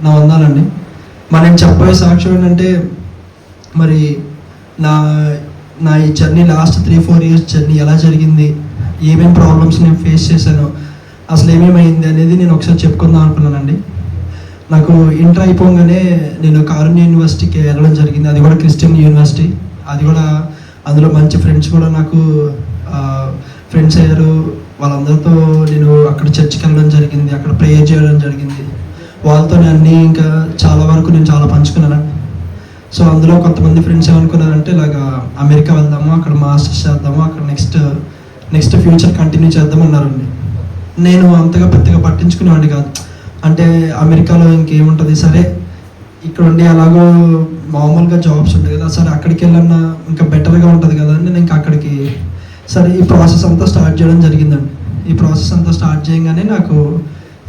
నా వందాలండి. మరి నేను చెప్పబోయే సాక్ష్యం ఏంటంటే, మరి నా నా ఈ జర్నీ లాస్ట్ 3-4 ఇయర్స్ జర్నీ ఎలా జరిగింది, ఏమేమి ప్రాబ్లమ్స్ నేను ఫేస్ చేశాను, అసలు ఏమేమైంది అనేది నేను ఒకసారి చెప్పుకుందాం అనుకున్నానండి. నాకు ఇంటర్ అయిపోగానే నేను కారుణ్య యూనివర్సిటీకి వెళ్ళడం జరిగింది. అది కూడా క్రిస్టియన్ యూనివర్సిటీ. అది కూడా అందులో మంచి ఫ్రెండ్స్ కూడా నాకు ఫ్రెండ్స్ అయ్యారు. వాళ్ళందరితో నేను అక్కడ చర్చికి వెళ్ళడం జరిగింది, అక్కడ ప్రేయర్ చేయడం జరిగింది. వాళ్ళతో అన్నీ ఇంకా చాలా వరకు నేను చాలా పంచుకున్నాను. సో అందులో కొంతమంది ఫ్రెండ్స్ ఏమనుకున్నారంటే, ఇలాగా అమెరికా వెళ్దాము, అక్కడ మాస్టర్స్ చేద్దాము, అక్కడ నెక్స్ట్ ఫ్యూచర్ కంటిన్యూ చేద్దాము అన్నారండి. నేను అంతగా పెద్దగా పట్టించుకునేవాడిని కాదు. అంటే అమెరికాలో ఇంకేముంటుంది, సరే ఇక్కడ ఉండి అలాగో మామూలుగా జాబ్స్ ఉంటాయి కదా, సరే అక్కడికి వెళ్ళన్నా ఇంకా బెటర్గా ఉంటుంది కదా అని నేను ఇంకా అక్కడికి సరే ఈ ప్రాసెస్ అంతా స్టార్ట్ చేయడం జరిగిందండి. ఈ ప్రాసెస్ అంతా స్టార్ట్ చేయగానే నాకు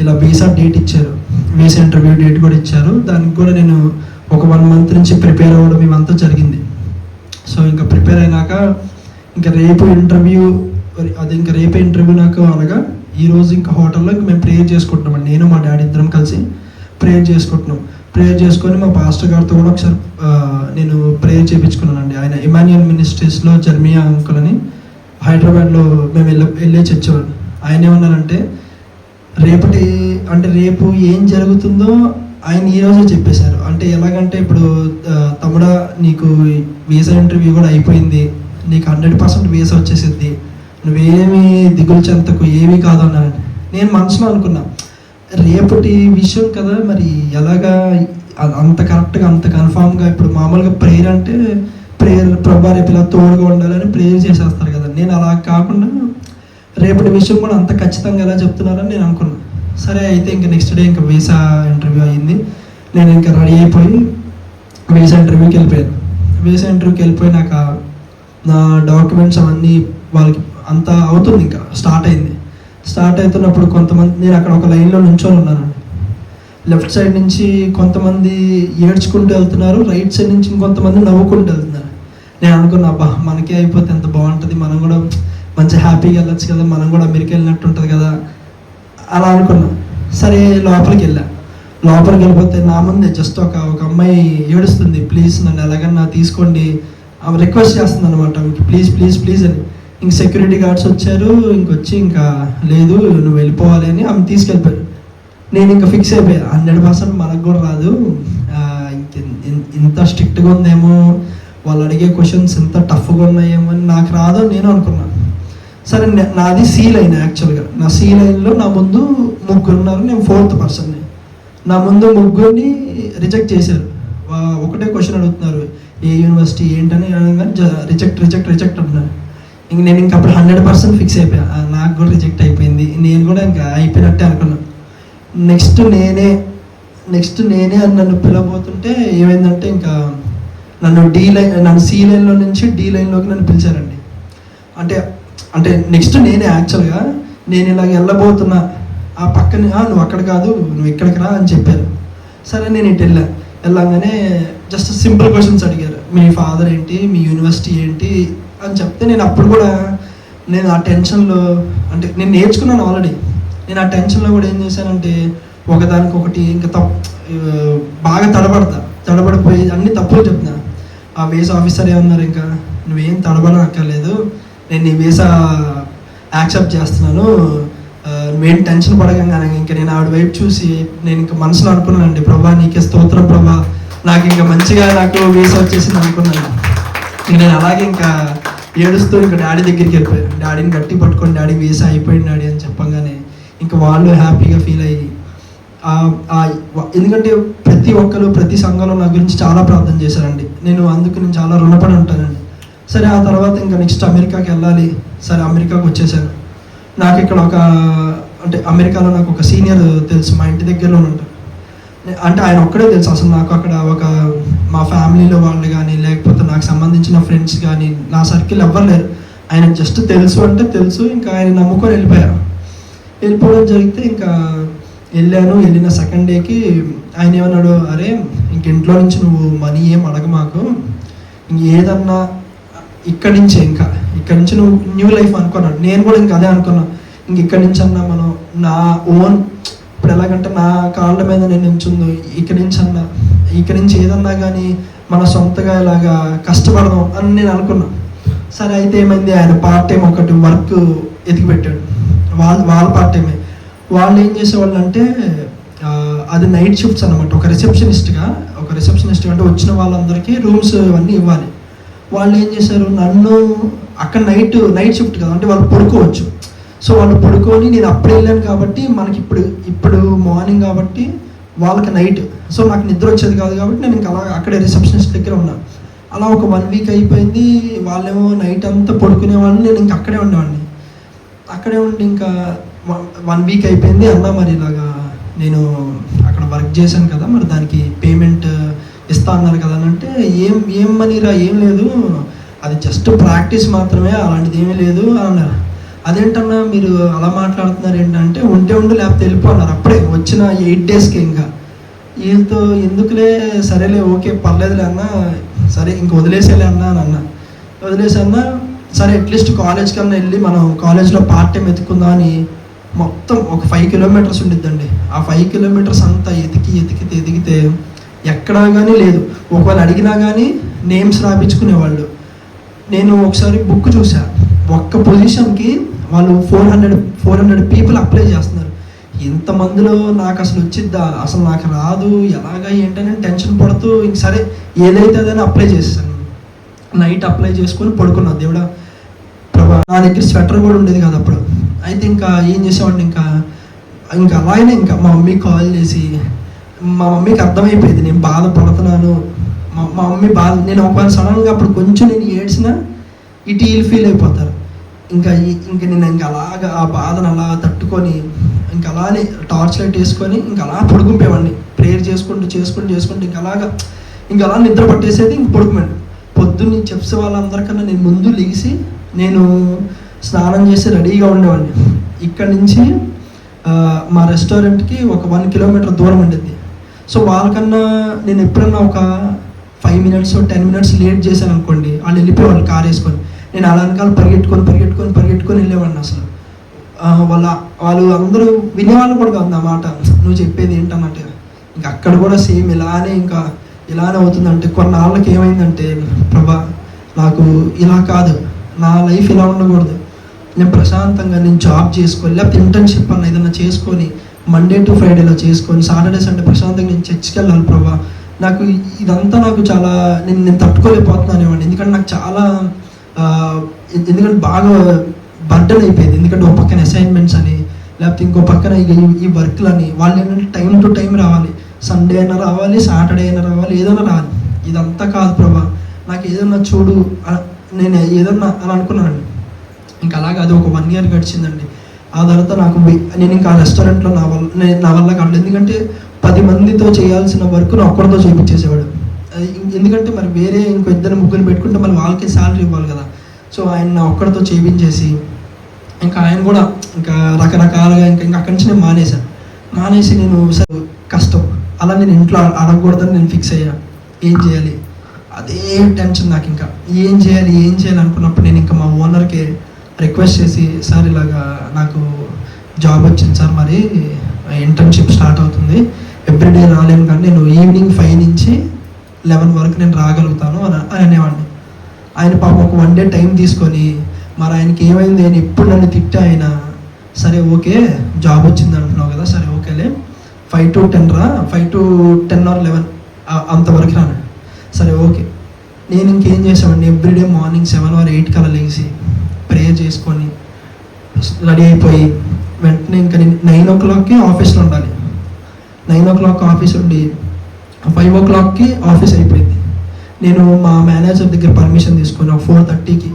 ఇలా వీసా డేట్ ఇచ్చారు, వీసా ఇంటర్వ్యూ డేట్ కూడా ఇచ్చారు. దానికి కూడా నేను ఒక 1 మంత్ నుంచి ప్రిపేర్ అవ్వడం ఇవంతా జరిగింది. సో ఇంకా ప్రిపేర్ అయినాక ఇంకా రేపు ఇంటర్వ్యూ నాకు అనగా ఈరోజు ఇంకా హోటల్లో ఇంకా మేము ప్రేయర్ చేసుకుంటున్నామండి. నేను మా డాడీ ఇద్దరం కలిసి ప్రేయర్ చేసుకుంటున్నాం. ప్రేయర్ చేసుకొని మా పాస్టర్ గారితో కూడా ఒకసారి నేను ప్రేయర్ చేయించుకున్నానండి. ఆయన ఇమాన్యుయల్ మినిస్ట్రీస్లో జర్మియా అంకుల్ అని హైదరాబాద్లో మేము వెళ్ళే చర్చవాడు. ఆయన ఏమన్నారంటే, రేపు ఏం జరుగుతుందో ఆయన ఈరోజే చెప్పేశారు. అంటే ఎలాగంటే, ఇప్పుడు తమ్ముడా నీకు వీసా ఇంటర్వ్యూ కూడా అయిపోయింది, నీకు 100% వీసా వచ్చేసిద్ది, నువ్వేమీ దిగులు చెంతకు, ఏమీ కాదు అన్నారండి. నేను మనసులో అనుకున్నా, రేపటి విషయం కదా, మరి ఎలాగా అంత కరెక్ట్గా అంత కన్ఫామ్గా. ఇప్పుడు మామూలుగా ప్రేయర్ అంటే ప్రభా రేపు ఇలా తోడుగా ఉండాలని ప్రేయర్ చేసేస్తారు కదా. నేను అలా కాకుండా రేపటి విషయం కూడా అంత ఖచ్చితంగా ఎలా చెప్తున్నారని నేను అనుకున్నాను. సరే అయితే ఇంకా నెక్స్ట్ డే ఇంకా వీసా ఇంటర్వ్యూ అయ్యింది. నేను ఇంకా రెడీ అయిపోయి వీసా ఇంటర్వ్యూకి వెళ్ళిపోయాను. వీసా ఇంటర్వ్యూకి వెళ్ళిపోయినాక నా డాక్యుమెంట్స్ అవన్నీ వాళ్ళకి అంతా అవుతుంది, ఇంకా స్టార్ట్ అయింది. స్టార్ట్ అవుతున్నప్పుడు కొంతమంది, నేను అక్కడ ఒక లైన్లో నుంచొని ఉన్నానండి. లెఫ్ట్ సైడ్ నుంచి కొంతమంది ఏడ్చుకుంటూ వెళ్తున్నారు, రైట్ సైడ్ నుంచి ఇంకొంతమంది నవ్వుకుంటూ వెళ్తున్నారు. నేను అనుకున్నా, అబ్బా మనకే అయిపోతే ఎంత బాగుంటుంది, మనం కూడా మంచి హ్యాపీగా వెళ్ళొచ్చు కదా, మనం కూడా అమెరికా వెళ్ళినట్టు ఉంటుంది కదా అలా అనుకున్నా. సరే లోపలికి వెళ్ళిపోతే నా ముందే జస్ట్ ఒక అమ్మాయి ఏడుస్తుంది, ప్లీజ్ నన్ను ఎలాగన్నా తీసుకోండి, ఆమె రిక్వెస్ట్ చేస్తుంది అనమాట, ప్లీజ్ ప్లీజ్ ప్లీజ్ అని. ఇంక సెక్యూరిటీ గార్డ్స్ వచ్చారు, ఇంకొచ్చి ఇంకా లేదు నువ్వు వెళ్ళిపోవాలి అని ఆమె తీసుకెళ్ళిపోయారు. నేను ఇంకా ఫిక్స్ అయిపోయా, 100% మనకు కూడా రాదు, ఇంత స్ట్రిక్ట్గా ఉందేమో, వాళ్ళు అడిగే క్వశ్చన్స్ ఎంత టఫ్గా ఉన్నాయేమో అని నాకు రాదు నేను అనుకున్నాను. సరే నాది సి లైన్. యాక్చువల్గా నా సి లైన్లో నా ముందు 3 ఉన్నారు, నేను 4th పర్సన్ని. నా ముందు 3 రిజెక్ట్ చేశారు. ఒకటే క్వశ్చన్ అడుగుతున్నారు, ఏ యూనివర్సిటీ ఏంటని అనగానే రిజెక్ట్ అంటున్నారు. ఇంక నేను ఇంకా అప్పుడు 100% ఫిక్స్ అయిపోయా, నాకు కూడా రిజెక్ట్ అయిపోయింది, నేను కూడా ఇంకా అయిపోయినట్టే అనుకున్నాను. నెక్స్ట్ నేనే అని నన్ను పిలవబోతుంటే ఏమైందంటే, ఇంకా నన్ను సి లైన్లో నుంచి డి లైన్లోకి నన్ను పిలిచారండి. అంటే నెక్స్ట్ నేనే యాక్చువల్గా నేను ఇలాగ వెళ్ళబోతున్నా, ఆ పక్కన నువ్వు అక్కడ కాదు నువ్వు ఇక్కడికి రా అని చెప్పారు. సరే నేను ఇటు వెళ్ళగానే జస్ట్ సింపుల్ క్వశ్చన్స్ అడిగారు, మీ ఫాదర్ ఏంటి, మీ యూనివర్సిటీ ఏంటి అని చెప్తే నేను ఆ టెన్షన్లో, అంటే నేను నేర్చుకున్నాను ఆల్రెడీ, నేను ఆ టెన్షన్లో కూడా ఏం చేశానంటే ఒకదానికొకటి ఇంకా బాగా తడబడిపోయి అన్ని తప్పులు చెప్తున్నా. ఆ వీసా ఆఫీసర్ ఏమన్నారు, ఇంకా నువ్వేం తడబడక్కర్లేదు, నేను నీ వీసా యాక్సెప్ట్ చేస్తున్నాను, నువ్వేం టెన్షన్ పడగానే. ఇంకా నేను ఆవిడ వైపు చూసి నేను ఇంకా మనసులో అనుకున్నానండి, ప్రభా నీకే స్తోత్రం ప్రభా, నాకు ఇంకా మంచిగా నాకు వీసా వచ్చేసింది అనుకున్నాను. నేను అలాగే ఇంకా ఏడుస్తూ ఇంకా డాడీ దగ్గరికి వెళ్ళిపోయాను. డాడీని గట్టి పట్టుకొని, డాడీ వీసా అయిపోయింది డాడీ అని చెప్పగానే ఇంకా వాళ్ళు హ్యాపీగా ఫీల్ అయ్యి, ఎందుకంటే ప్రతి సంఘంలో నా గురించి చాలా ప్రార్థన చేశారండి. అందుకు నేను చాలా రుణపడి ఉంటానండి. సరే ఆ తర్వాత ఇంకా నెక్స్ట్ అమెరికాకి వెళ్ళాలి. సరే అమెరికాకి వచ్చేసాను. నాకు ఇక్కడ అమెరికాలో నాకు ఒక సీనియర్ తెలుసు, మా ఇంటి దగ్గరలో ఉంటారు. అంటే ఆయన ఒక్కడే తెలుసు అసలు నాకు. అక్కడ మా ఫ్యామిలీలో వాళ్ళు కానీ లేకపోతే నాకు సంబంధించిన ఫ్రెండ్స్ కానీ నా సర్కిల్ ఎవ్వరు లేరు. ఆయన జస్ట్ తెలుసు అంటే తెలుసు, ఇంకా ఆయన నమ్ముకొని వెళ్ళిపోవడం జరిగితే ఇంకా వెళ్ళిన సెకండ్ డేకి ఆయన ఏమన్నాడు, అరే ఇంక ఇంట్లో నుంచి నువ్వు మనీ ఏం అడగ మాకు, ఏదన్నా ఇక్కడి నుంచి నువ్వు న్యూ లైఫ్ అనుకున్నాడు. నేను కూడా ఇంకా అదే అనుకున్నా, ఇంక ఇక్కడి నుంచి అన్నా మనం నా ఓన్ ఇప్పుడు ఎలాగంటే నా కాళ్ళ మీద నేను నించుంది, ఇక్కడి నుంచి ఏదన్నా కానీ మన సొంతగా ఇలాగా కష్టపడదాం అని నేను అనుకున్నా. సరే అయితే ఏమైంది, ఆయన పార్ట్ టైం ఒకటి వర్క్ ఎతికి పెట్టాడు. వాళ్ళ పార్ట్ టైమే. వాళ్ళు ఏం చేసేవాళ్ళు అంటే అది నైట్ షిఫ్ట్స్ అనమాట. ఒక రిసెప్షనిస్ట్గా అంటే వచ్చిన వాళ్ళందరికీ రూమ్స్ అన్నీ ఇవ్వాలి. వాళ్ళు ఏం చేశారు, నన్ను అక్కడ నైట్ షిఫ్ట్ కదా, అంటే వాళ్ళు పడుకోవచ్చు. సో వాళ్ళు పడుకొని నేను అప్పుడు వెళ్ళాను కాబట్టి మనకి ఇప్పుడు మార్నింగ్ కాబట్టి వాళ్ళకి నైట్. సో నాకు నిద్ర వచ్చేది కాదు కాబట్టి నేను ఇంకా అలా అక్కడే రిసెప్షనిస్ట్ దగ్గర ఉన్నాను. అలా ఒక 1 వీక్ అయిపోయింది. వాళ్ళేమో నైట్ అంతా పడుకునేవాళ్ళు, నేను ఇంకా అక్కడే ఉండేవాడిని. అక్కడే ఉండి ఇంకా 1 వీక్ అయిపోయింది. అన్నా మరి ఇలాగా నేను అక్కడ వర్క్ చేశాను కదా, మరి దానికి పేమెంట్ ఇస్తా అన్నారు కదా అని అంటే, ఏం మనీరా, ఏం లేదు, అది జస్ట్ ప్రాక్టీస్ మాత్రమే, అలాంటిది ఏమీ లేదు అన్నారు. అదేంటన్నా మీరు అలా మాట్లాడుతున్నారు ఏంటంటే, ఉండు లేకపోతే వెళ్ళిపో అన్నారు. అప్పుడే వచ్చిన 8 డేస్కి ఇంకా వీళ్ళతో ఎందుకులే, సరేలే ఓకే పర్లేదులే అన్న, సరే ఇంక వదిలేసేలే అన్నా అని అన్న. వదిలేసన్నా సరే అట్లీస్ట్ కాలేజ్ కన్నా వెళ్ళి మనం కాలేజ్లో పార్ట్ టైం ఎత్తుకుందాం అని మొత్తం ఒక 5 కిలోమీటర్స్ ఉండిద్దండి. ఆ 5 కిలోమీటర్స్ అంతా ఎతికితే ఎక్కడా కానీ లేదు. ఒకవేళ అడిగినా కానీ నేమ్స్ రాపించుకునేవాళ్ళు. నేను ఒకసారి బుక్ చూసా, ఒక్క పొజిషన్కి వాళ్ళు 400 పీపుల్ అప్లై చేస్తున్నారు. ఇంతమందిలో నాకు అసలు వచ్చిద్దా, అసలు నాకు రాదు, ఎలాగా ఏంటని టెన్షన్ పడుతూ ఇంక సరే ఏదైతే అదని అప్లై చేసేసాను. నైట్ అప్లై చేసుకొని పడుకున్నా. దేవుడా ప్రభా, నా దగ్గర స్వెటర్ కూడా ఉండేది కాదు అప్పుడు. అయితే ఇంకా ఏం చేసేవాడిని, ఇంకా అలాగనే ఇంకా మా మమ్మీకి కాల్ చేసి, మా మమ్మీకి అర్థమైపోయింది నేను బాధపడుతున్నాను. మా మమ్మీ నేను ఒకవేళ సడన్గా అప్పుడు కొంచెం నేను ఏడ్చినా ఇటు వీళ్ళు ఫీల్ అయిపోతారు. ఇంకా నేను ఇంకా అలాగా ఆ బాధను అలా తట్టుకొని ఇంకా అలానే టార్చ్ లైట్ వేసుకొని ఇంకా అలా పడుకుంపేవాడిని. ప్రేయర్ చేసుకుంటూ ఇంకా అలా నిద్ర పట్టేసేది. ఇంక పడుకున్నాను. పొద్దున్న చెప్స్ వాళ్ళందరికన్నా నేను ముందు లెగిసి నేను స్నానం చేసి రెడీగా ఉండేవాడిని. ఇక్కడ నుంచి మా రెస్టారెంట్కి ఒక 1 కిలోమీటర్ దూరం ఉండేది. సో వాళ్ళకన్నా నేను ఎప్పుడన్నా ఒక 5 మినిట్స్ 10 మినిట్స్ లేట్ చేశాను అనుకోండి, వాళ్ళు వెళ్ళిపోయేవాళ్ళు కార్ వేసుకొని. నేను అలా వెనకాల పరిగెట్టుకొని వెళ్ళేవాడిని. అసలు వాళ్ళు అందరూ వినేవాళ్ళు కూడా కాదు నా మాట, నువ్వు చెప్పేది ఏంటన్నట్టు. ఇంకా అక్కడ కూడా సేమ్ ఇలానే అవుతుందంటే, కొన్నాళ్ళకి ఏమైందంటే, ప్రభా నాకు ఇలా కాదు, నా లైఫ్ ఇలా ఉండకూడదు, నేను ప్రశాంతంగా నేను జాబ్ చేసుకొని లేకపోతే ఇంటర్న్షిప్ అన్న ఏదైనా చేసుకొని మండే టు ఫ్రైడేలో చేసుకొని సాటర్డే సండే ప్రశాంతంగా నేను చర్చికి వెళ్ళాలి ప్రభా. నాకు ఇదంతా నాకు చాలా నేను తట్టుకోలేకపోతున్నాను ఇవ్వండి. ఎందుకంటే నాకు చాలా ఎందుకంటే బాగా బర్డన్ అయిపోయింది. ఎందుకంటే ఒక పక్కన అసైన్మెంట్స్ అని, లేకపోతే ఇంకో పక్కన ఈ వర్క్లని, వాళ్ళు ఏంటంటే టైం టు టైం రావాలి. సండే అయినా రావాలి, సాటర్డే అయినా రావాలి, ఏదైనా రావాలి. ఇదంతా కాదు ప్రభా, నాకు ఏదన్నా చూడు, నేను ఏదన్నా అని అనుకున్నానండి. ఇంకా అలాగే అది ఒక 1 ఇయర్ గడిచిందండి. ఆ తర్వాత నేను ఇంకా ఆ రెస్టారెంట్లో నా వల్ల కాదు. ఎందుకంటే 10 మందితో చేయాల్సిన వర్క్ నా ఒక్కడితో చేయించేసేవాడు. ఎందుకంటే మరి వేరే ఇంకో 2-3 పెట్టుకుంటే మళ్ళీ వాళ్ళకే శాలరీ ఇవ్వాలి కదా. సో ఆయన నా ఒక్కడితో చేయించేసి ఇంకా ఆయన కూడా ఇంకా రకరకాలుగా ఇంకా అక్కడి నుంచి నేను మానేసి నేను కష్టం అలా నేను ఇంట్లో అడగకూడదని నేను ఫిక్స్ అయ్యా. ఏం చేయాలి అదే టెన్షన్ నాకు. ఇంకా ఏం చేయాలి అనుకున్నప్పుడు నేను ఇంకా మా ఓనర్కి రిక్వెస్ట్ చేసి, సార్ ఇలాగా నాకు జాబ్ వచ్చింది సార్, మరి ఇంటర్న్షిప్ స్టార్ట్ అవుతుంది, ఎవ్రీడే రాలేను కానీ నేను ఈవినింగ్ 5 నుంచి 11 వరకు నేను రాగలుగుతాను అని అనేవాడిని. ఆయన పాపం ఒక 1 డే టైం తీసుకొని, మరి ఆయనకి ఏమైంది, నేను ఎప్పుడు నన్ను తిట్టే ఆయన, సరే ఓకే జాబ్ వచ్చింది అంటున్నావు కదా, సరే ఓకేలే 5 to 10 రా, 5 to 10 or 11 అంతవరకు రాను, సరే ఓకే. నేను ఇంకేం చేసామండి, ఎవ్రీడే మార్నింగ్ 7 or 8 కల్లా లేచి ప్రేయర్ చేసుకొని రెడీ అయిపోయి వెంటనే ఇంకా నేను 9 o'clockకి ఆఫీస్లో ఉండాలి. 9 o'clock ఆఫీస్ ఉండి 5 o'clockకి ఆఫీస్ అయిపోయింది. నేను మా మేనేజర్ దగ్గర పర్మిషన్ తీసుకొని 4:30కి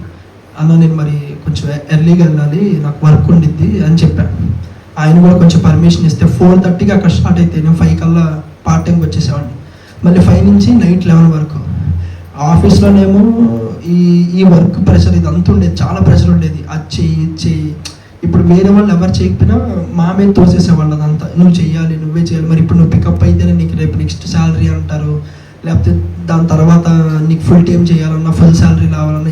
అన్న నేను మరి కొంచెం ఎర్లీగా వెళ్ళాలి, నాకు వర్క్ ఉండిద్ది అని చెప్పాను. ఆయన కూడా కొంచెం పర్మిషన్ ఇస్తే 4:30కి అక్కడ స్టార్ట్ అయితే నేను 5 కల్లా పార్ట్ టైంకి వచ్చేసేవాడిని. మళ్ళీ 5 నుంచి నైట్ 11 వరకు ఆఫీస్లోనేమో ఈ వర్క్ ప్రెషర్ ఇదంతా ఉండేది, చాలా ప్రెషర్ ఉండేది. అది చెయ్యి ఇప్పుడు వేరే వాళ్ళు ఎవరు చేయకపోయినా మా మీద తోసేసేవాళ్ళు అదంతా, నువ్వు చెయ్యాలి, నువ్వే చేయాలి, మరి ఇప్పుడు నువ్వు పికప్ అయితేనే నీకు రేపు నెక్స్ట్ శాలరీ అంటారు, లేకపోతే దాని తర్వాత నీకు ఫుల్ టైం చేయాలన్నా ఫుల్ శాలరీ రావాలన్నా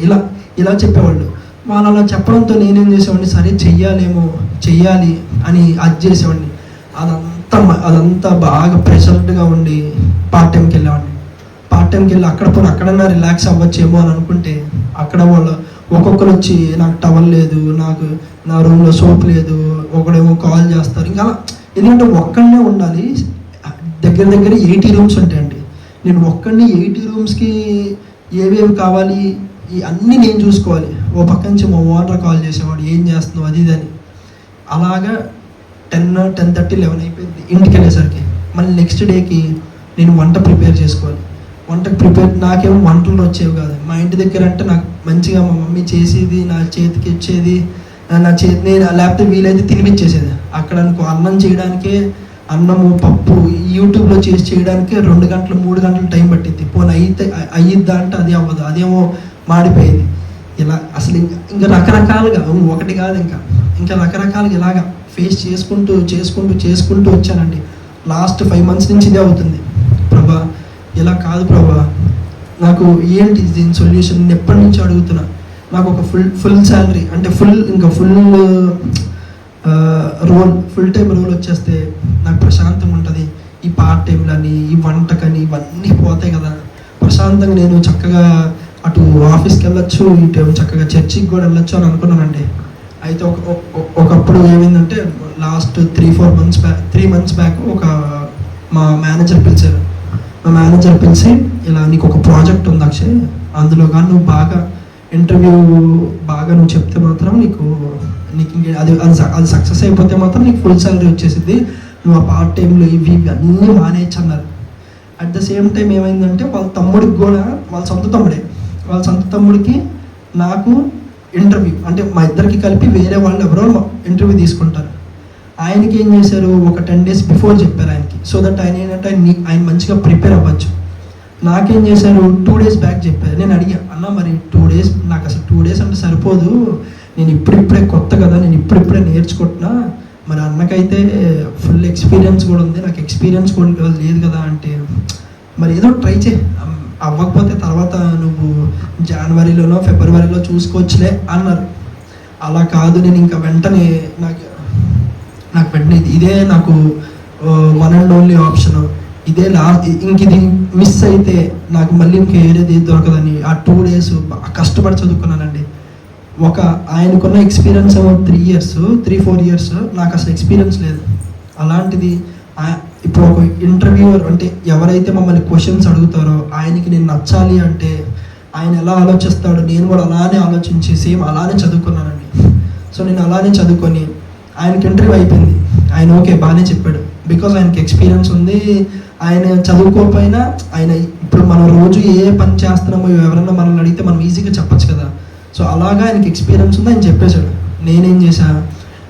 ఇలా చెప్పేవాళ్ళు. వాళ్ళు అలా చెప్పడంతో నేనేం చేసేవాడిని, సరే చెయ్యాలి అని అది చేసేవాడిని. అదంతా అదంతా బాగా ప్రెషర్డ్గా ఉండి పార్ట్ టైంకి వెళ్ళేవాడిని. పార్ట్ టైంకి వెళ్ళి అక్కడన్నా రిలాక్స్ అవ్వచ్చేమో అని అనుకుంటే అక్కడ వాళ్ళు ఒక్కొక్కరు వచ్చి నాకు టవల్ లేదు, నాకు నా రూమ్లో సోప్ లేదు, ఒకడేమో కాల్ చేస్తారు. ఇంకా ఎందుకంటే ఒక్కడనే ఉండాలి. దగ్గర 80 రూమ్స్ ఉంటాయండి. నేను ఒక్కడిని 80 రూమ్స్కి ఏవేవి కావాలి ఈ అన్నీ నేను చూసుకోవాలి. ఓ పక్క నుంచి మా ఓనర్ కాల్ చేసేవాడు, ఏం చేస్తున్నావు అది ఇది అని. అలాగా 10:30, 11 అయిపోయింది ఇంటికి వెళ్ళేసరికి. మళ్ళీ నెక్స్ట్ డేకి నేను వంట ప్రిపేర్ చేసుకోవాలి. నాకేమో వంటలు వచ్చేవి కాదు. మా ఇంటి దగ్గర అంటే నాకు మంచిగా మా మమ్మీ చేసేది, నా చేతికి ఇచ్చేది, నేను లేకపోతే వీలైతే తినిపించేసేది. అక్కడ అనుకో అన్నం చేయడానికే, అన్నము పప్పు యూట్యూబ్లో చేయడానికి 2 గంటలు 3 గంటలు టైం పట్టింది. పోనీ అయ్యిద్దా అంటే అది అవ్వదు, అదేమో మాడిపోయేది. ఇలా అసలు ఇంకా రకరకాలుగా ఒకటి కాదు ఇంకా రకరకాలుగా ఇలాగా ఫేస్ చేసుకుంటూ వచ్చానండి. లాస్ట్ 5 months నుంచి ఇదే అవుతుంది. ప్రభా ఇలా కాదు ప్రభా, నాకు ఏంటి దీని సొల్యూషన్ నేను ఎప్పటి నుంచి అడుగుతున్నా. నాకు ఒక ఫుల్ శాలరీ అంటే ఫుల్ టైం రోల్ వచ్చేస్తే నాకు ప్రశాంతంగా ఉంటుంది. ఈ పార్ట్ టైంలని, ఈ వంటకని ఇవన్నీ పోతాయి కదా. ప్రశాంతంగా నేను చక్కగా అటు ఆఫీస్కి వెళ్ళొచ్చు, ఇటు చక్కగా చర్చికి కూడా వెళ్ళొచ్చు అని అనుకున్నానండి. అయితే ఒకప్పుడు ఏమైందంటే లాస్ట్ 3 months బ్యాక్ మా మేనేజర్ పిలిచారు. మా మేనేజర్ పిలిచి ఇలా నీకు ఒక ప్రాజెక్ట్ ఉంది అక్షయ్, అందులో కానీ నువ్వు బాగా ఇంటర్వ్యూ నువ్వు చెప్తే మాత్రం నీకు ఇంకే అది సక్సెస్ అయిపోతే మాత్రం నీకు ఫుల్ శాలరీ వచ్చేసింది, నువ్వు ఆ పార్ట్ టైంలో ఇవి అన్నీ మానేయచ్చు అన్నారు. అట్ ద సేమ్ టైం ఏమైందంటే వాళ్ళ తమ్ముడికి కూడా, వాళ్ళ సొంత తమ్ముడికి నాకు ఇంటర్వ్యూ, అంటే మా ఇద్దరికి కలిపి వేరే వాళ్ళు ఎవరో ఇంటర్వ్యూ తీసుకుంటారు. ఆయనకి ఏం చేశారు, ఒక 10 days బిఫోర్ చెప్పారు ఆయనకి, సో దట్ ఆయన ఏంటంటే ఆయన మంచిగా ప్రిపేర్ అవ్వచ్చు. నాకేం చేశారు, 2 days బ్యాక్ చెప్పారు. నేను అడిగా, అన్న మరి 2 days, నాకు అసలు 2 days అంటే సరిపోదు, నేను ఇప్పుడిప్పుడే కొత్త కదా, నేను ఇప్పుడిప్పుడే నేర్చుకుంటున్నా, మరి అన్నకైతే ఫుల్ ఎక్స్పీరియన్స్ కూడా ఉంది, నాకు ఎక్స్పీరియన్స్ కూడా లేదు కదా అంటే, మరి ఏదో ట్రై చేయి, అవ్వకపోతే తర్వాత నువ్వు జనవరిలోనో ఫిబ్రవరిలో చూసుకోవచ్చులే అన్నారు. అలా కాదు, నేను ఇంకా వెంటనే నాకు ఇదే నాకు 1 and only ఆప్షన్, ఇదే ఇంక ఇది మిస్ అయితే నాకు మళ్ళీ ఇంక ఏరేది దొరకదని ఆ 2 days కష్టపడి చదువుకున్నానండి. ఆయనకున్న ఎక్స్పీరియన్స్ ఏమో 3-4 years, నాకు అసలు ఎక్స్పీరియన్స్ లేదు. అలాంటిది ఇప్పుడు ఒక ఇంటర్వ్యూవర్ అంటే ఎవరైతే మమ్మల్ని క్వశ్చన్స్ అడుగుతారో ఆయనకి నేను నచ్చాలి అంటే ఆయన ఎలా ఆలోచిస్తాడో నేను కూడా అలానే ఆలోచించి సేమ్ అలానే చదువుకున్నానండి. సో నేను అలానే చదువుకొని ఆయనకి ఇంటర్వ్యూ అయిపోయింది. ఆయన ఓకే బాగానే చెప్పాడు, బికాజ్ ఆయనకి ఎక్స్పీరియన్స్ ఉంది. ఆయన చదువుకోకపోయినా ఆయన ఇప్పుడు మనం రోజు ఏ పని చేస్తున్నామో ఎవరన్నా మనల్ని అడిగితే మనం ఈజీగా చెప్పచ్చు కదా. సో అలాగా ఆయనకి ఎక్స్పీరియన్స్ ఉంది, ఆయన చెప్పేశాడు. నేనేం చేశా,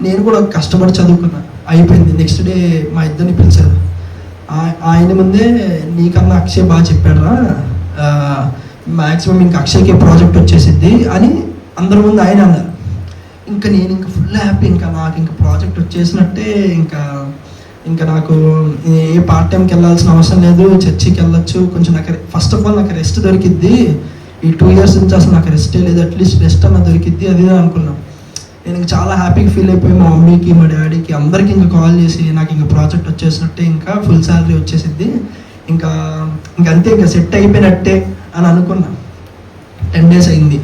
నేను కూడా కష్టపడి చదువుకున్నా. అయిపోయింది. నెక్స్ట్ డే మా ఇద్దరిని పిలిచారు. ఆయన ముందే నీకన్నా అక్షయ్ బాగా చెప్పాడురా, మ్యాక్సిమం ఇంకా అక్షయ్కి ప్రాజెక్ట్ వచ్చేసిద్ది అని అందరి ముందు ఆయన అన్నారు. ఇంకా నేను ఇంకా ఫుల్ హ్యాపీ, నాకు ఇంకా ప్రాజెక్ట్ వచ్చేసినట్టే. ఇంకా నాకు ఏ పార్ట్ టైంకి వెళ్ళాల్సిన అవసరం లేదు, చర్చికి వెళ్ళొచ్చు. కొంచెం నాకు ఫస్ట్ ఆఫ్ ఆల్ నాకు రెస్ట్ దొరికిద్ది. ఈ 2 years నుంచి అసలు నాకు రెస్టే లేదు, అట్లీస్ట్ రెస్ట్ అన్న దొరికిద్ది అది అనుకున్నాను. నేను ఇంకా చాలా హ్యాపీగా ఫీల్ అయిపోయి మా మమ్మీకి, మా డాడీకి అందరికీ ఇంకా కాల్ చేసి నాకు ఇంకా ప్రాజెక్ట్ వచ్చేసినట్టే, ఇంకా ఫుల్ శాలరీ వచ్చేసిద్ది, ఇంకా అంతే, ఇంకా సెట్ అయిపోయినట్టే అని అనుకున్నా. 10 days అయింది.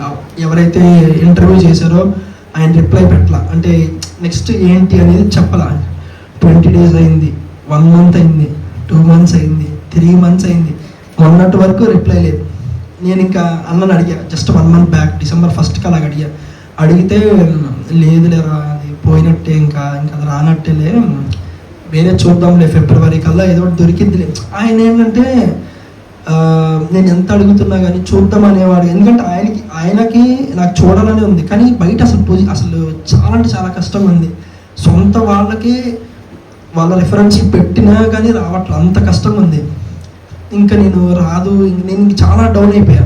ఎవరైతే ఇంటర్వ్యూ చేశారో ఆయన రిప్లై పెట్టలా, అంటే నెక్స్ట్ ఏంటి అనేది చెప్పలా. 20 days అయింది, 1 month అయింది, 2 months అయింది, 3 months అయింది, మొన్నటి వరకు రిప్లై లేదు. నేను ఇంకా అన్నని అడిగా, just 1 month back December 1st అలాగ అడిగితే లేదులేరా అది పోయినట్టే, ఇంకా అది రానట్టేలే, వేరే చూద్దాంలే ఫిబ్రవరి కల్లా ఏదో ఒకటి దొరికిద్దిలే. ఆయన ఏంటంటే నేను ఎంత అడుగుతున్నా కానీ చూద్దాం అనేవాడు. ఎందుకంటే ఆయనకి నాకు చూడాలనే ఉంది, కానీ బయట అసలు చాలా అంటే చాలా కష్టంగా ఉంది. సొంత వాళ్ళకి వాళ్ళ రిఫరెన్స్ పెట్టినా కానీ రావట్లేదు, అంత కష్టంగా ఉంది. ఇంకా నేను నేను చాలా డౌన్ అయిపోయా.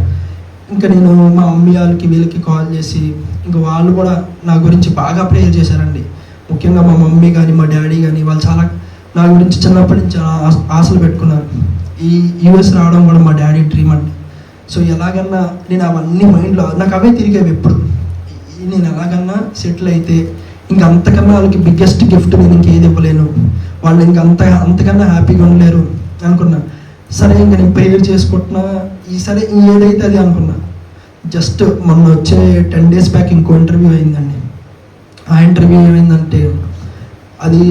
ఇంకా నేను మా మమ్మీ వాళ్ళకి వీళ్ళకి కాల్ చేసి, ఇంకా వాళ్ళు కూడా నా గురించి బాగా ప్రేయర్ చేశారండి. ముఖ్యంగా మా మమ్మీ కానీ మా డాడీ కానీ వాళ్ళు చాలా నా గురించి చిన్నప్పటి నుంచి ఆశలు పెట్టుకున్నారు. ఈ US రావడం కూడా మా డాడీ డ్రీమ్ అండి. సో ఎలాగన్నా నేను అవన్నీ మైండ్లో నాకు అవే తిరిగేవి ఎప్పుడు, నేను ఎలాగన్నా సెటిల్ అయితే ఇంకా అంతకన్నా వాళ్ళకి బిగ్గెస్ట్ గిఫ్ట్ నేను ఇంకేది ఇవ్వలేను. వాళ్ళు ఇంక అంతకన్నా హ్యాపీగా ఉండలేరు అనుకున్నా. సరే ఇంక నేను ప్రేయర్ చేసుకుంటున్నా, సరే ఏదైతే అది అనుకున్నా. జస్ట్ మొన్న వచ్చే 10 days బ్యాక్ ఇంకో ఇంటర్వ్యూ అయిందండి. ఆ ఇంటర్వ్యూ ఏమైందంటే అది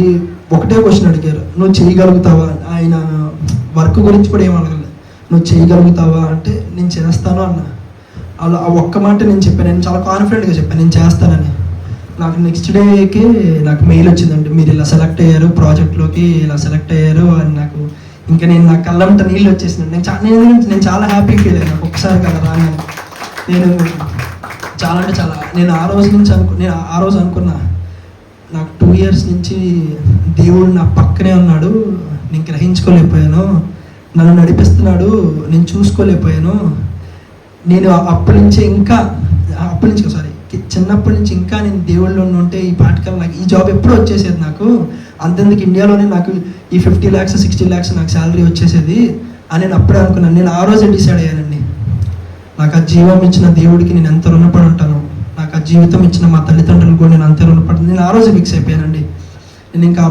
ఒకటే క్వశ్చన్ అడిగారు, నువ్వు చేయగలుగుతావా. ఆయన వర్క్ గురించి కూడా ఏం అడగలేదు, నువ్వు చేయగలుగుతావా అంటే నేను చేస్తాను అన్నా. అలా ఆ ఒక్క మాట నేను చెప్పాను, నేను చాలా కాన్ఫిడెంట్గా చెప్పాను నేను చేస్తానని. నాకు నెక్స్ట్ డేకి నాకు మెయిల్ వచ్చిందండి, మీరు ఇలా సెలెక్ట్ అయ్యారు, ప్రాజెక్ట్లోకి ఇలా సెలెక్ట్ అయ్యారు అని. నాకు ఇంకా నా కళ్ళంట నీళ్ళు వచ్చేసినాడు. నేను చాలా హ్యాపీ ఫీల్ అయ్యాను ఒక్కసారి కదా రాగానే. నేను చాలా అంటే చాలా నేను ఆ రోజు అనుకున్నా, నాకు 2 years నుంచి దేవుడు నా పక్కనే ఉన్నాడు, నేను గ్రహించుకోలేకపోయాను, నన్ను నడిపిస్తున్నాడు, నేను చూసుకోలేకపోయాను. నేను అప్పటి నుంచి చిన్నప్పటి నుంచి ఇంకా నేను దేవుళ్ళు ఉంటే ఈ పాటకల్ నాకు ఈ జాబ్ ఎప్పుడూ వచ్చేసేది. నాకు అంతెందుకు ఇండియాలోనే నాకు ఈ 50 lakhs 60 lakhs నాకు శాలరీ వచ్చేసేది అని నేను అప్పుడే అనుకున్నాను. నేను ఆ రోజే డిసైడ్ అయ్యానండి, నాకు ఆ జీవం ఇచ్చిన దేవుడికి నేను ఎంత రుణపడి ఉంటాను, నాకు ఆ జీవితం ఇచ్చిన మా తల్లిదండ్రులు కూడా నేను అంతే రుణపడి, నేను ఆ రోజే ఫిక్స్ అయిపోయానండి. నేను ఇంకా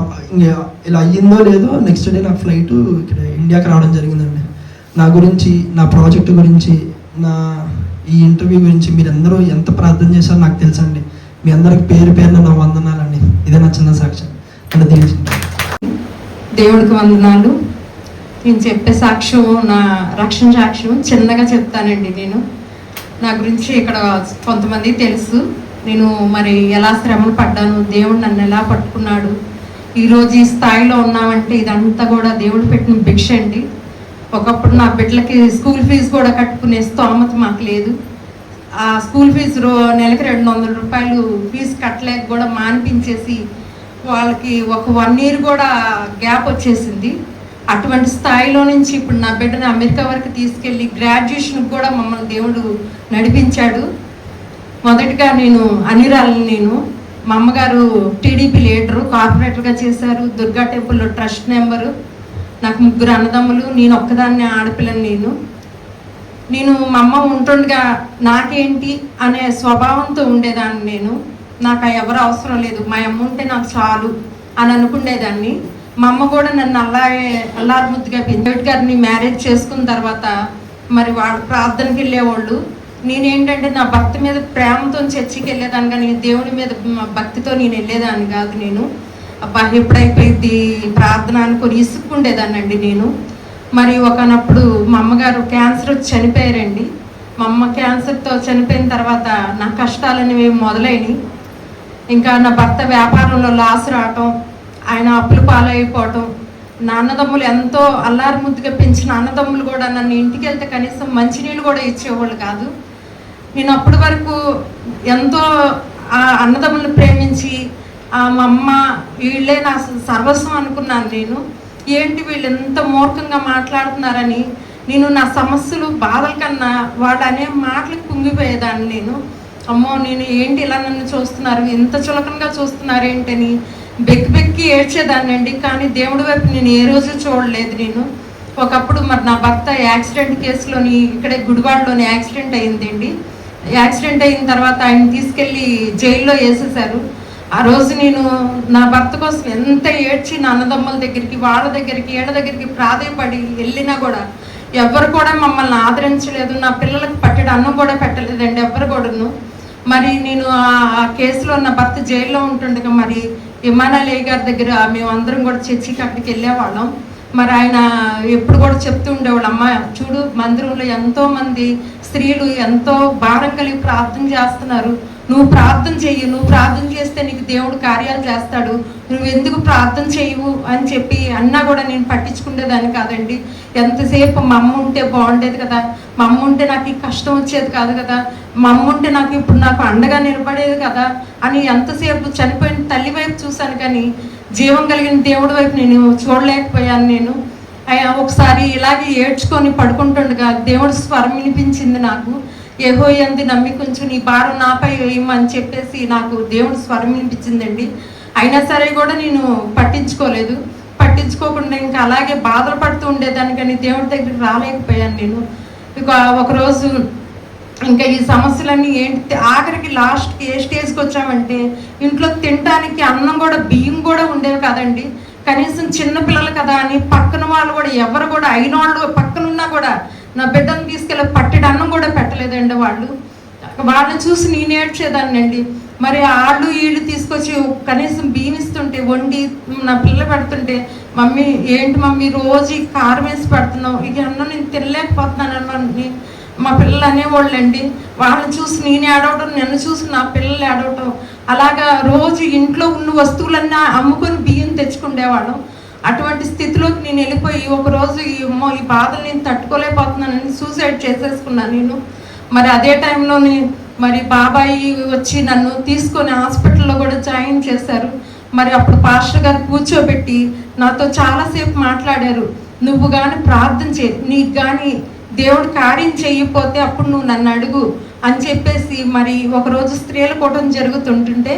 ఇలా అయ్యిందో లేదో నెక్స్ట్ డే నాకు ఫ్లైట్ ఇక్కడ ఇండియాకి రావడం జరిగిందండి. నా గురించి, నా ప్రాజెక్టు గురించి, నా ఈ ఇంటర్వ్యూ గురించి మీరందరూ ఎంత ప్రార్థన చేశారో నాకు తెలుసండి. మీ అందరికి పేరున నా వందనాలండి. ఇదే నా చిన్న సాక్ష్యం. అంటే దేవుడికి వందనాలు. నేను చెప్పే సాక్ష్యం నా రక్షణ సాక్ష్యం చిన్నగా చెప్తానండి. నేను నా గురించి ఇక్కడ కొంతమంది తెలుసు, నేను మరి ఎలా శ్రమలు పడ్డాను, దేవుడు నన్ను ఎలా పట్టుకున్నాడు, ఈరోజు ఈ స్థాయిలో ఉన్నామంటే ఇదంతా కూడా దేవుడు పెట్టిన భిక్ష అండి. ఒకప్పుడు నా బిడ్డలకి స్కూల్ ఫీజు కూడా కట్టుకునే స్తోమత మాకు లేదు. ఆ స్కూల్ ఫీజు నెలకి 200 రూపాయలు ఫీజు కట్టలేక కూడా మానిపించేసి వాళ్ళకి ఒక 1 year కూడా గ్యాప్ వచ్చేసింది. అటువంటి స్థాయిలో నుంచి ఇప్పుడు నా బిడ్డని అమెరికా వరకు తీసుకెళ్ళి గ్రాడ్యుయేషన్కి కూడా మమ్మల్ని దేవుడు నడిపించాడు. మొదటిగా నేను అనిరాలని, మా అమ్మగారు టీడీపీ లీడరు, కార్పొరేటర్గా చేశారు, దుర్గా టెంపుల్లో ట్రస్ట్ మెంబరు. నాకు 3 అన్నదమ్ములు, నేను ఒక్కదాన్ని ఆడపిల్లని. నేను మా అమ్మ ఉంటుండగా నాకేంటి అనే స్వభావంతో ఉండేదాన్ని. నాకు ఎవరు అవసరం లేదు, మా అమ్మ ఉంటే నాకు చాలు అని అనుకునేదాన్ని. మా అమ్మ కూడా నన్ను అల్లారు ముద్దుగా పెంచేటి గారిని మ్యారేజ్ చేసుకున్న తర్వాత మరి వాళ్ళు ప్రార్థనకి వెళ్ళేవాళ్ళు. నేనేంటంటే నా భక్తి మీద ప్రేమతో చర్చికి వెళ్ళేదాన్ని, కానీ దేవుడి మీద భక్తితో నేను వెళ్ళేదాన్ని కాదు. నేను అబ్బా ఎప్పుడైపోయింది ప్రార్థన అనుకొని ఇసుక్కుండేదాన్నండి నేను. మరి ఒకనప్పుడు మా అమ్మగారు క్యాన్సర్ వచ్చి చనిపోయారండి. మా అమ్మ క్యాన్సర్తో చనిపోయిన తర్వాత నా కష్టాలనేవి మొదలైనవి. ఇంకా నా భర్త వ్యాపారంలో లాస్ రావటం, ఆయన అప్పుల పాలైపోవటం, నా అన్నదమ్ములు ఎంతో అల్లారు ముద్దుగా పెంచిన అన్నదమ్ములు కూడా నన్ను ఇంటికి వెళ్తే కనీసం మంచినీళ్ళు కూడా ఇచ్చేవాళ్ళు కాదు. నేను అప్పటి వరకు ఎంతో ఆ అన్నదమ్ములను ప్రేమించి మా అమ్మ వీళ్ళే నా సర్వస్వం అనుకున్నాను నేను. ఏంటి వీళ్ళు ఎంత మూర్ఖంగా మాట్లాడుతున్నారని నేను నా సమస్యలు బాధల కన్నా వాళ్ళు అనే మాటలకు కుంగిపోయేదాన్ని నేను. అమ్మో నేను ఏంటి ఇలా నన్ను చూస్తున్నారు, ఇంత చులకనగా చూస్తున్నారు ఏంటని బెక్కి ఏడ్చేదాన్ని అండి. కానీ దేవుడి వైపు నేను ఏ రోజు చూడలేదు నేను. ఒకప్పుడు మరి నా భర్త యాక్సిడెంట్ కేసులోని ఇక్కడే గుడివాడలోని యాక్సిడెంట్ అయిందండి. యాక్సిడెంట్ అయిన తర్వాత ఆయన తీసుకెళ్ళి జైల్లో వేసేసారు. ఆ రోజు నేను నా భర్త కోసం ఎంత ఏడ్చి నా అన్నదమ్ముల దగ్గరికి, వాళ్ళ దగ్గరికి, ఏళ్ళ దగ్గరికి ప్రాధేయపడి వెళ్ళినా కూడా ఎవరు కూడా మమ్మల్ని ఆదరించలేదు. నా పిల్లలకు పట్టెడు అన్నం కూడా పెట్టలేదండి ఎవరు కూడాను. మరి నేను ఆ కేసులో నా భర్త జైల్లో ఉంటుండగా మరి ఇమానాలయ్య గారి దగ్గర మేమందరం కూడా చర్చికి అక్కడికి వెళ్ళేవాళ్ళం. మరి ఆయన ఎప్పుడు కూడా చెప్తూ ఉండేవాళ్ళు, అమ్మ చూడు మందిరంలో ఎంతోమంది స్త్రీలు ఎంతో భారం కలిగి ప్రార్థన చేస్తున్నారు, నువ్వు ప్రార్థన చెయ్యి, నువ్వు ప్రార్థన చేస్తే నీకు దేవుడు కార్యాలు చేస్తాడు, నువ్వు ఎందుకు ప్రార్థన చెయ్యవు అని చెప్పి అన్నా కూడా నేను పట్టించుకునేదాన్ని కాదండి. ఎంతసేపు మా అమ్మ ఉంటే బాగుండేది కదా, మా అమ్మ ఉంటే నాకు ఈ కష్టం వచ్చేది కాదు కదా, మా అమ్మ ఉంటే నాకు ఇప్పుడు నాకు అండగా నిలబడేది కదా అని ఎంతసేపు చనిపోయిన తల్లి వైపు చూశాను, కానీ జీవం కలిగిన దేవుడి వైపు నేను చూడలేకపోయాను. నేను ఒకసారి ఇలాగే ఏడ్చుకొని పడుకుంటుండగా దేవుడి స్వరం వినిపించింది నాకు. యెహోవాయందు నమ్మికుంచు, నీ భారం నాపై వేయమని చెప్పేసి నాకు దేవుడు స్వరం వినిపించిందండి. అయినా సరే కూడా నేను పట్టించుకోకుండా ఇంకా అలాగే బాధలు పడుతూ ఉండేదాన్ని, కానీ దేవుడి దగ్గరికి రాలేకపోయాను నేను. ఇక ఒకరోజు ఇంకా ఈ సమస్యలన్నీ ఏంటి, ఆఖరికి లాస్ట్కి ఏ స్టేజ్కి వచ్చామంటే ఇంట్లో తినడానికి అన్నం కూడా బియ్యం కూడా ఉండేవి కాదండి. కనీసం చిన్న పిల్లలు కదా అని పక్కన వాళ్ళు కూడా ఎవరు కూడా అయిన వాళ్ళు పక్కనున్నా కూడా నా బిడ్డను తీసుకెళ్ళి పట్టెడు అన్నం కూడా పెట్టలేదండి వాళ్ళు. వాళ్ళని చూసి నేను ఏడ్చేదాన్ని అండి. మరి వాళ్ళు వీళ్ళు తీసుకొచ్చి కనీసం బియ్యం ఇస్తుంటే వండి నా పిల్లలు పెడుతుంటే, మమ్మీ ఏంటి మమ్మీ రోజు ఈ కారం వేసి పెడుతున్నావు, ఇది అన్నం నేను తినలేకపోతున్నాను అని మా పిల్లలు అనేవాళ్ళండి. వాళ్ళని చూసి నేను ఏడవటం, నన్ను చూసి నా పిల్లలు ఏడవటం, అలాగా రోజు ఇంట్లో ఉన్న వస్తువులన్నీ అమ్ముకొని బియ్యం తెచ్చుకునేవాళ్ళం. అటువంటి స్థితిలోకి నేను వెళ్ళిపోయి ఒకరోజు ఈ బాధలు నేను తట్టుకోలేకపోతున్నానని సూసైడ్ చేసేసుకున్నాను నేను. మరి అదే టైంలోని మరి బాబాయి వచ్చి నన్ను తీసుకొని హాస్పిటల్లో కూడా జాయిన్ చేశారు. మరి అప్పుడు పాస్టర్ గారు కూర్చోబెట్టి నాతో చాలాసేపు మాట్లాడారు. నువ్వు కానీ ప్రార్థన నీకు కానీ దేవుడు కార్యం చేయకపోతే అప్పుడు నువ్వు నన్ను అడుగు అని చెప్పేసి మరి ఒకరోజు స్త్రీల కూటం జరుగుతుంటుంటే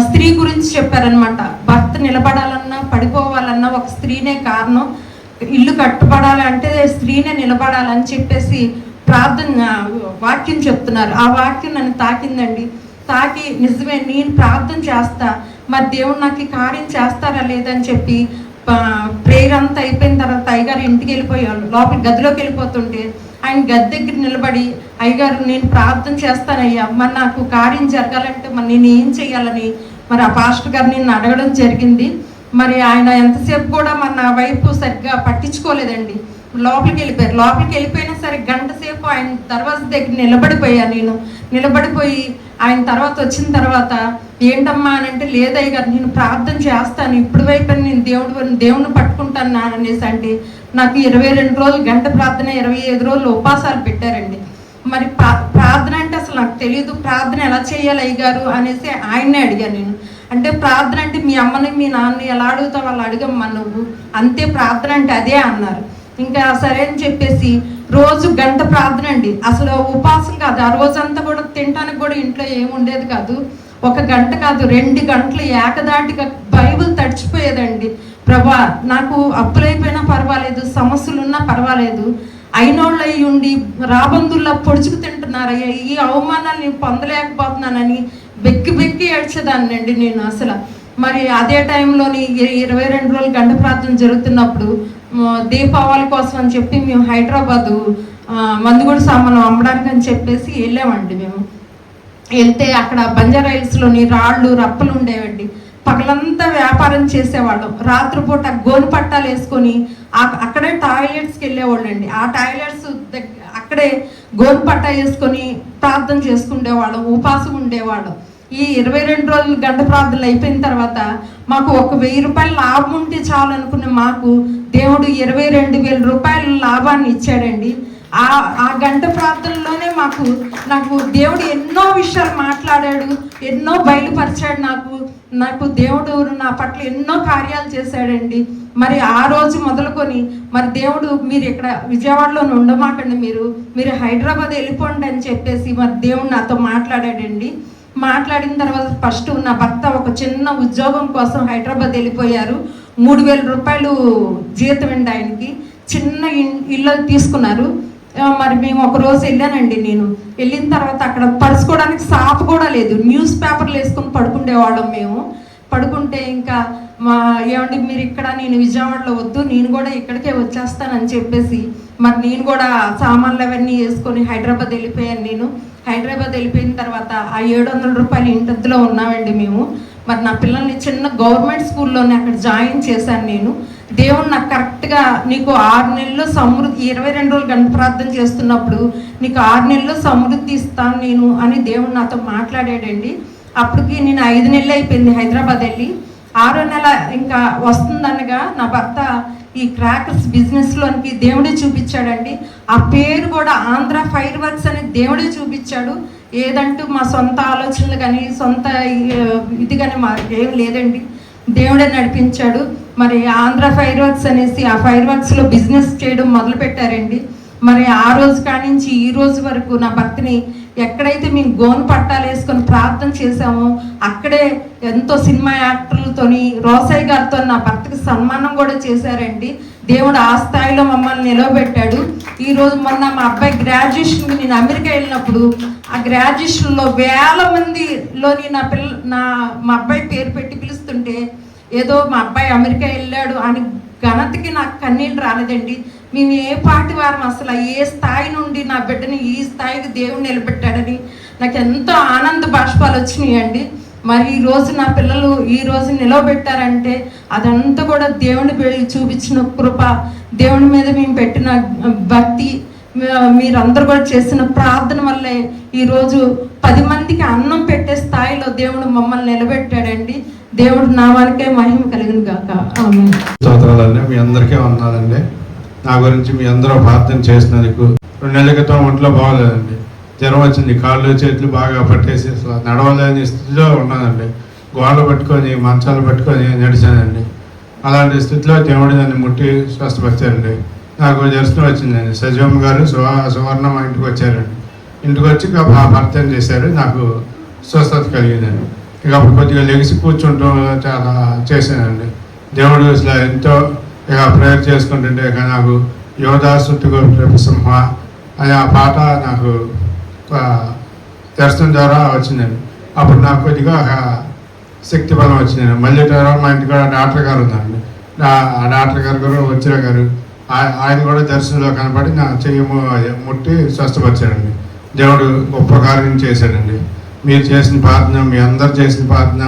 స్త్రీ గురించి చెప్పారనమాట. భర్త నిలబడాలన్నా పడిపోవాలన్నా ఒక స్త్రీనే కారణం, ఇల్లు కట్టుబడాలంటే స్త్రీనే నిలబడాలని చెప్పేసి ప్రార్థన వాక్యం చెప్తున్నారు. ఆ వాక్యం నన్ను తాకిందండి. తాకి నిజమే నేను ప్రార్థన చేస్తా, మరి దేవుడు నాకు ఈ కార్యం చేస్తారా లేదని చెప్పి ప్రేయర్ అంతా అయిపోయిన తర్వాత అయ్యగారు ఇంటికి వెళ్ళిపోయాను. లోపల గదిలోకి వెళ్ళిపోతుంటే ఆయన గది దగ్గర నిలబడి, అయ్యగారు నేను ప్రార్థన చేస్తానయ్యా, మరి నాకు కార్యం జరగాలంటే మరి నేను ఏం చెయ్యాలని మరి ఆ పాస్టర్ గారు నేను అడగడం జరిగింది. మరి ఆయన ఎంతసేపు కూడా మరి నా వైపు సరిగ్గా పట్టించుకోలేదండి. లోపలికి వెళ్ళిపోయారు. లోపలికి వెళ్ళిపోయినా సరే గంట సేపు ఆయన దర్వాజా దగ్గర నిలబడిపోయాను నేను. నిలబడిపోయి ఆయన తర్వాత వచ్చిన తర్వాత ఏంటమ్మా అని అంటే, లేదయ్య గారు నేను ప్రార్థన చేస్తాను, ఇప్పుడు వైపు నేను దేవుడిని పట్టుకుంటాను అనేసి అంటే, నాకు 22 రోజులు గంట ప్రార్థన, 25 రోజులు ఉపాసాలు పెట్టారండి. మరి ప్రార్థన అంటే అసలు నాకు తెలియదు, ప్రార్థన ఎలా చేయాలి అయ్యగారు అనేసి ఆయన్నే అడిగాను నేను. అంటే ప్రార్థన అంటే మీ అమ్మని మీ నాన్నని ఎలా అడుగుతావు అలా అడిగమ్మా నువ్వు, అంతే ప్రార్థన అంటే అదే అన్నారు. ఇంకా సరే అని చెప్పేసి రోజు గంట ప్రార్థన అండి. అసలు ఉపాసం కాదు, ఆ రోజంతా కూడా తినడానికి కూడా ఇంట్లో ఏముండేది కాదు. 1 గంట కాదు 2 గంటలు ఏకదాటిగా బైబిల్ తడిచిపోయేదండి. ప్రభా నాకు అప్పులైపోయినా పర్వాలేదు, సమస్యలు ఉన్నా పర్వాలేదు, అయినోళ్ళు అయ్యి ఉండి రాబందుల్లా పొడుచుకు తింటున్నారయ్యా, ఈ అవమానాలు నేను పొందలేకపోతున్నానని బెక్కి ఏడ్చేదాన్ని అండి నేను అసలు. మరి అదే టైంలోని 22 రోజులు గంట ప్రార్థన జరుగుతున్నప్పుడు దీపావళి కోసం అని చెప్పి మేము హైదరాబాదు మందుగుడి సామాను అమ్మడానికి అని చెప్పేసి వెళ్ళామండి. మేము వెళ్తే అక్కడ బంజారా హిల్స్లోని రాళ్ళు రప్పలు ఉండేవండి. పగలంతా వ్యాపారం చేసేవాళ్ళం. రాత్రిపూట గోను పట్టాలు వేసుకొని అక్కడే టాయిలెట్స్కి వెళ్ళేవాళ్ళండి. ఆ టాయిలెట్స్ అక్కడే గోను పట్టా వేసుకొని ప్రార్థన చేసుకునేవాళ్ళం, ఉపాసం ఉండేవాళ్ళం. ఈ 22 రోజులు గంట ప్రార్థనలు అయిపోయిన తర్వాత మాకు 1,000 రూపాయల లాభం ఉంటే చాలు అనుకున్న మాకు దేవుడు 22,000 రూపాయల లాభాన్ని ఇచ్చాడండి. ఆ గంట ప్రార్థనలోనే నాకు దేవుడు ఎన్నో విషయాలు మాట్లాడాడు, ఎన్నో బయలుపరిచాడు. నాకు దేవుడు నా పట్ల ఎన్నో కార్యాలు చేశాడండి. మరి ఆ రోజు మొదలుకొని మరి దేవుడు మీరు ఇక్కడ విజయవాడలో ఉండమాకండి, మీరు హైదరాబాద్ వెళ్ళిపోండి అని చెప్పేసి మరి దేవుడు నాతో మాట్లాడాడండి. మాట్లాడిన తర్వాత ఫస్ట్ నా భర్త ఒక చిన్న ఉద్యోగం కోసం హైదరాబాద్ వెళ్ళిపోయారు. 3,000 రూపాయలు జీతం అండి ఆయనకి. చిన్న ఇల్లు తీసుకున్నారు. మరి మేము ఒకరోజు వెళ్ళానండి. నేను వెళ్ళిన తర్వాత అక్కడ పరుచుకోవడానికి సాఫ్ కూడా లేదు, న్యూస్ పేపర్లు వేసుకొని పడుకుండేవాళ్ళం మేము. పడుకుంటే ఇంకా ఏమండి మీరు ఇక్కడ, నేను విజయవాడలో వద్దు, నేను కూడా ఇక్కడికే వచ్చేస్తానని చెప్పేసి మరి నేను కూడా సామాన్లు అవన్నీ వేసుకొని హైదరాబాద్ వెళ్ళిపోయాను. నేను హైదరాబాద్ వెళ్ళిపోయిన తర్వాత ఆ 700 రూపాయలు ఇంటద్దులో ఉన్నామండి మేము. మరి నా పిల్లల్ని చిన్న గవర్నమెంట్ స్కూల్లోనే అక్కడ జాయిన్ చేశాను నేను. దేవుడు నాకు కరెక్ట్గా నీకు 6 నెలల్లో సమృద్ధి, 22 రోజులు గంట ప్రార్థన చేస్తున్నప్పుడు నీకు 6 నెలల్లో సమృద్ధి ఇస్తాను నేను అని దేవుడు నాతో మాట్లాడాడండి. అప్పటికి నేను 5 నెలలు అయిపోయింది హైదరాబాద్ వెళ్ళి. 6వ నెల ఇంకా వస్తుందనగా నా భర్త ఈ క్రాకర్స్ బిజినెస్లోనికి దేవుడే చూపించాడండి. ఆ పేరు కూడా ఆంధ్ర ఫైర్ వర్క్స్ అని దేవుడే చూపించాడు. ఏదంటూ మా సొంత ఆలోచనలు కానీ సొంత ఇది కానీ మాకు ఏం లేదండి, దేవుడే నడిపించాడు. మరి ఆంధ్ర ఫైర్ వర్క్స్ అనేసి ఆ ఫైర్ వర్క్స్లో బిజినెస్ చేయడం మొదలు పెట్టారండి. మరి ఆ రోజు కానించి ఈ రోజు వరకు నా భర్తని ఎక్కడైతే మేము గోను పట్టాలు వేసుకొని ప్రార్థన చేసామో అక్కడే ఎంతో సినిమా యాక్టర్లతోని రోసయ్య గారితో నా భర్తకి సన్మానం కూడా చేశారండి. దేవుడు ఆ స్థాయిలో మమ్మల్ని నిలవబెట్టాడు. ఈరోజు మొన్న మా అబ్బాయి గ్రాడ్యుయేషన్కి నేను అమెరికా వెళ్ళినప్పుడు ఆ గ్రాడ్యుయేషన్లో 1000 మందిలోని మా అబ్బాయి పేరు పెట్టి పిలుస్తుంటే ఏదో మా అబ్బాయి అమెరికా వెళ్ళాడు అని ఘనతకి నాకు కన్నీళ్ళు రాలేదండి. మేము ఏ పార్టీ వారం అసలు ఏ స్థాయి నుండి నా బిడ్డని ఈ స్థాయికి దేవుడు నిలబెట్టాడని నాకు ఎంతో ఆనంద బాష్పాలు వచ్చినాయండి. మరి ఈరోజు నా పిల్లలు ఈరోజు నిలవబెట్టారంటే అదంతా కూడా దేవుని చూపించిన కృప, దేవుని మీద మేము పెట్టిన భక్తి, మీరందరూ కూడా చేసిన ప్రార్థన వల్లే ఈరోజు 10 మందికి అన్నం పెట్టే స్థాయిలో దేవుడు మమ్మల్ని నిలబెట్టాడండి. దేవుడు నామానికే మహిమ కలిగిన గాక. ఆమేన్. స్తోత్రాలండి. మీ అందరికీ వందనాలండి. నా గురించి మీ అందరూ ప్రార్థన చేసినందుకు. 2 నెలల క్రితం ఒంట్లో బాగోలేదండి, జ్వరం వచ్చింది, కాళ్ళు చేతులు బాగా పట్టేసి అసలు నడవలేని స్థితిలో ఉన్నానండి. గోడలు పట్టుకొని మంచాలు పట్టుకొని నడిచానండి. అలాంటి స్థితిలో దేవుడు నన్ను ముట్టి స్వస్థపరిచారండి. నాకు దర్శనం వచ్చిందండి. సజీవమ్మ గారు సువర్ణ మా ఇంటికి వచ్చారండి. ఇంటికి వచ్చి ప్రార్థన చేశారు, నాకు స్వస్థత కలిగిందండి. ఇక అప్పుడు కొద్దిగా లెగిసి కూర్చుంటూ చాలా చేశానండి. దేవుడు అసలు ఎంతో ఇక ప్రేయర్ చేసుకుంటుంటే ఇక నాకు యోధా సుట్టుగోపు సింహ అనే ఆ పాట నాకు దర్శనం ద్వారా వచ్చిందండి. అప్పుడు నాకు కొద్దిగా శక్తి బలం వచ్చిందండి. మళ్ళీ తర్వాత మా ఇంటి కూడా డాక్టర్ గారు ఉన్నారండి. ఆ డాక్టర్ గారు కూడా వచ్చిన గారు ఆయన కూడా దర్శనంలో కనపడి నా చెయ్యి ముట్టి స్వస్థపరిచాడండి. దేవుడు గొప్ప కార్యం చేశాడండి. మీరు చేసిన ప్రార్థన, మీ అందరు చేసిన ప్రార్థన,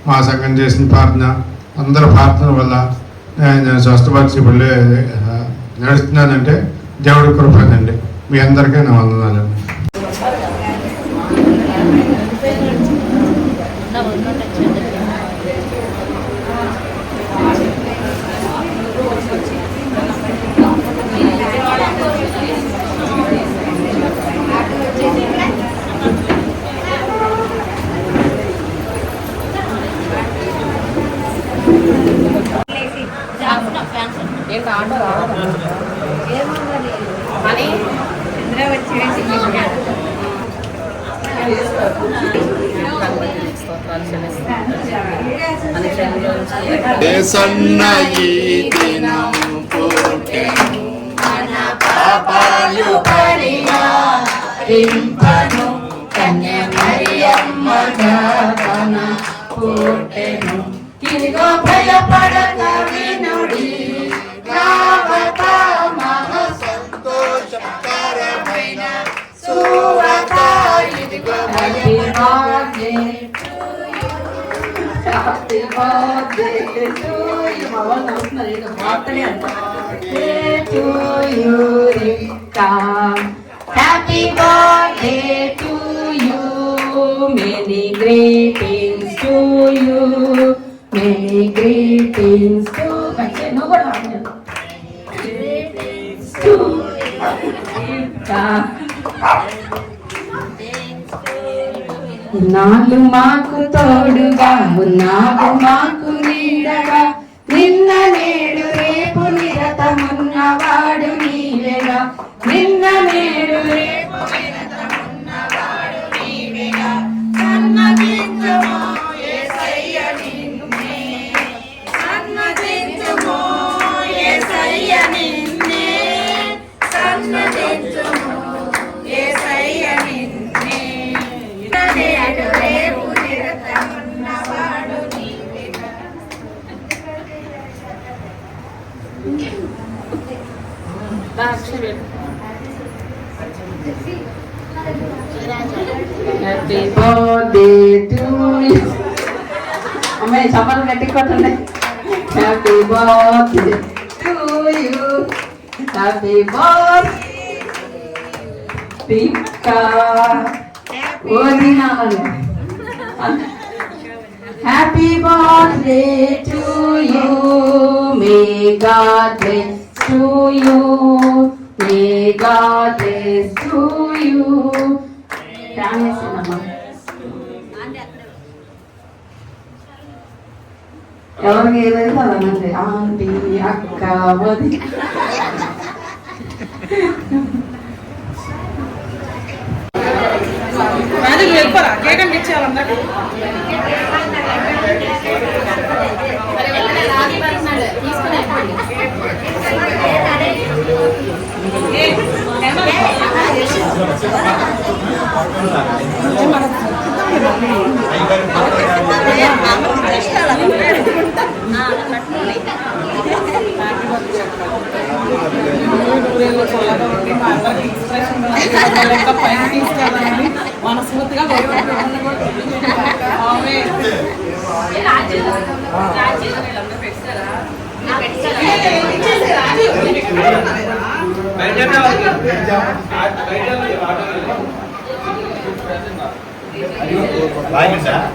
మా సంఘం చేసిన ప్రార్థన, అందరి ప్రార్థన వల్ల నేను స్వస్థపరిచి ఇప్పుడు నడుస్తున్నానంటే దేవుడి కృపదండి. మీ అందరికీ నా వందనాలండి. సన్నయి దినము పుట్టెను మన పాపాలు పరిహరింపను కన్య మరియమ్మ గర్భన పుట్టెను. ఇదిగో భయపడక వినుడి రావత మహా సంతోషకరమైన సువార్త. ఇదిగో happy birthday happy birthday to you. మా వాళ్ళు అవుతున్నారు ఏదో బర్త్డే అంట. To you Rica, happy birthday to you, many greetings to you, many greetings to. కంటే నువ్వు కూడా రాలేదు. Greetings to Rica. ఉన్నావు మాకు తోడుగా, ఉన్నావు మాకు నీడగా, నిన్న నేడు రేపు నిరతమున్నవాడు నీవేగా, నిన్న నేడు రేపు నిరతమున్నవాడు నీవేగా. సన్నదించుమో యేసయ్య నిన్నే, సన్నదించుమో యేసయ్య నిన్నే, సన్నదించుమో యేసయ్య నిన్నే. నేడు రేపు నిరతమున్నవాడు నీవేగా. Happy birthday to you. అమ్మాయి చప్పట్లు గట్టి కొట్టండి. Happy birthday to you, happy birthday ఓదినాలు. Happy birthday to you, may God bless to you, may God bless to you. ఎవరికి ఏదైతే అదనండి. ఆంటీ, అక్క, వది. వెళ్ళిపోరా కేక్ అని తెచ్చేయాలి అందరికి. నూరేళ్ళు చల్లగా ఉండి మా అందరికి ఇన్స్పిరేషన్ ఇంకా పైన తీసుకెళ్ళాలని మనస్ఫూర్తిగా బాగుంది సార్